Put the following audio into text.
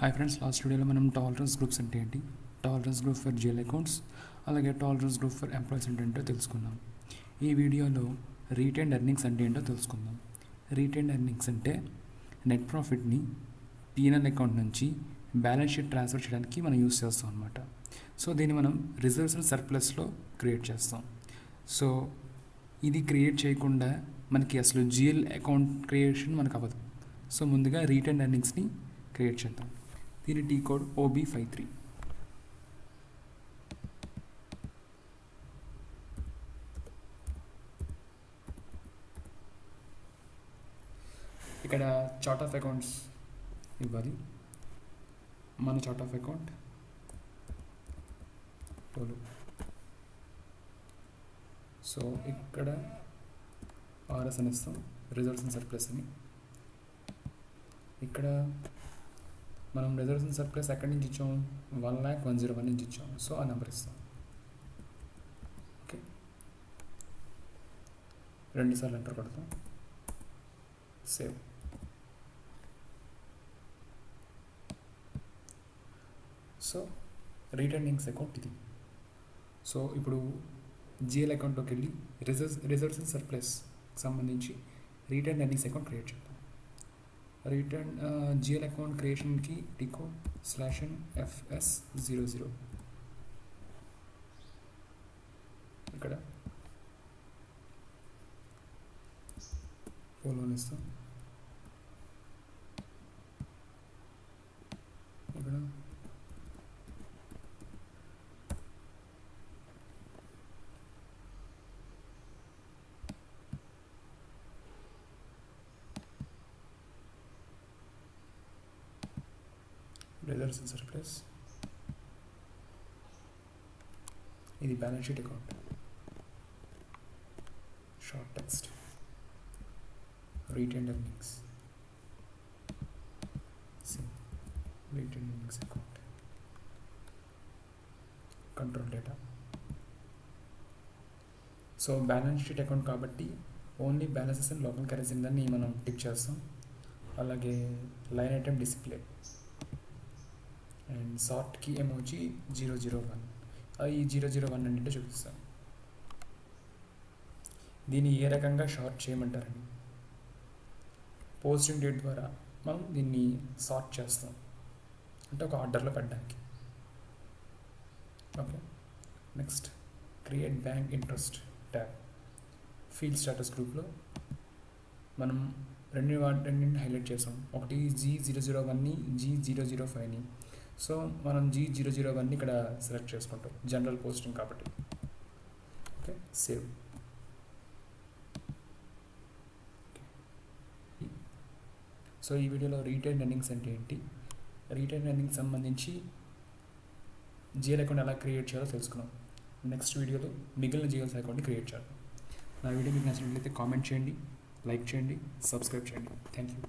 Hi friends, last వీడియోలో మనం tolerance groups అంటే ఏంటి, tolerance group for GL accounts, అలాగే టాలరెన్స్ గ్రూప్ ఫర్ ఎంప్లాయీస్ అంటే ఏంటో తెలుసుకుందాం. ఈ వీడియోలో రీటైన్డ్ ఎర్నింగ్స్ అంటే ఏంటో తెలుసుకుందాం. రీటైన్డ్ ఎర్నింగ్స్ అంటే నెట్ ప్రాఫిట్ని P&L అకౌంట్ నుంచి బ్యాలెన్స్ షీట్ ట్రాన్స్ఫర్ చేయడానికి మనం యూస్ చేస్తాం అనమాట. సో దీన్ని మనం రిజర్వ్స్ అండ్ సర్ప్లస్లో క్రియేట్ చేస్తాం. సో ఇది క్రియేట్ చేయకుండా మనకి అసలు జిఎల్ అకౌంట్ క్రియేషన్ మనకు అవ్వదు. సో ముందుగా రీటైన్డ్ ఎర్నింగ్స్ని క్రియేట్ చేద్దాం. దీని టీ కోడ్ OB53. ఇక్కడ చార్ట్ ఆఫ్ అకౌంట్స్ ఇవ్వాలి. మన chart of account toll. So ఇక్కడ RS అని ఇస్తాం, రిజర్వ్స్ అండ్ సర్ప్లస్ అని. ఇక్కడ మనం రిజర్వ్స్ అండ్ సర్ప్లస్ ఎక్కడి నుంచి ఇచ్చాం, 1,01,01 నుంచి ఇచ్చాం. సో ఆ నెంబర్ ఇస్తాం. ఓకే, 2 సార్లు ఎంటర్ కొడతాం, సేవ్. సో రీటర్నింగ్స్ అకౌంట్ ఇది. సో ఇప్పుడు జిఎల్ అకౌంట్లోకి వెళ్ళి రిజర్వ్స్ అండ్ సర్ప్లస్ సంబంధించి రీటర్న్ ఎర్నింగ్స్ అకౌంట్ క్రియేట్ చేద్దాం. రిటర్న్ జిఎల్ అకౌంట్ క్రియేషన్కి టికో /FS00 ఇక్కడ ఫోలోని ఇస్తాం. ఇక్కడ రిజర్వ్స్ అండ్ సర్ప్లస్, ఇది balance sheet account. Short text retained earnings, retained earnings account, control data. So balance sheet account కాబట్టి only balances and local currency దాన్ని మనం టిక్ చేస్తాం. అలాగే లైన్ ఐటెం డిస్ప్లే అండ్ సార్ట్కి ఎమోజీ 001. ఈ 001 అంటే చూపిస్తాను. దీన్ని ఏ రకంగా షార్ట్ చేయమంటారని, పోస్టింగ్ డేట్ ద్వారా మనం దీన్ని సార్ట్ చేస్తాం, అంటే ఒక ఆర్డర్లో పెట్టడానికి. Okay, next create bank interest tab. Field status గ్రూప్లో మనం రెండింటిని హైలైట్ చేసాం. ఒకటి G001ని, G005ని. సో మనం G001ని ఇక్కడ సెలెక్ట్ చేసుకుంటాం, జనరల్ పోస్టింగ్ కాబట్టి. Okay, save. సో ఈ వీడియోలో రీటైన్డ్ ఎర్నింగ్స్ అంటే ఏంటి, రీటైన్డ్ ఎర్నింగ్స్ సంబంధించి జిఎల్ అకౌంట్ ఎలా క్రియేట్ చేయాలో తెలుసుకున్నాం. నెక్స్ట్ వీడియోలో మిగిలిన జిఎల్ అకౌంట్ని క్రియేట్ చేయాలి. నా వీడియో మీకు నచ్చినట్లయితే కామెంట్ చేయండి, లైక్ చేయండి, సబ్స్క్రైబ్ చేయండి. Thank you.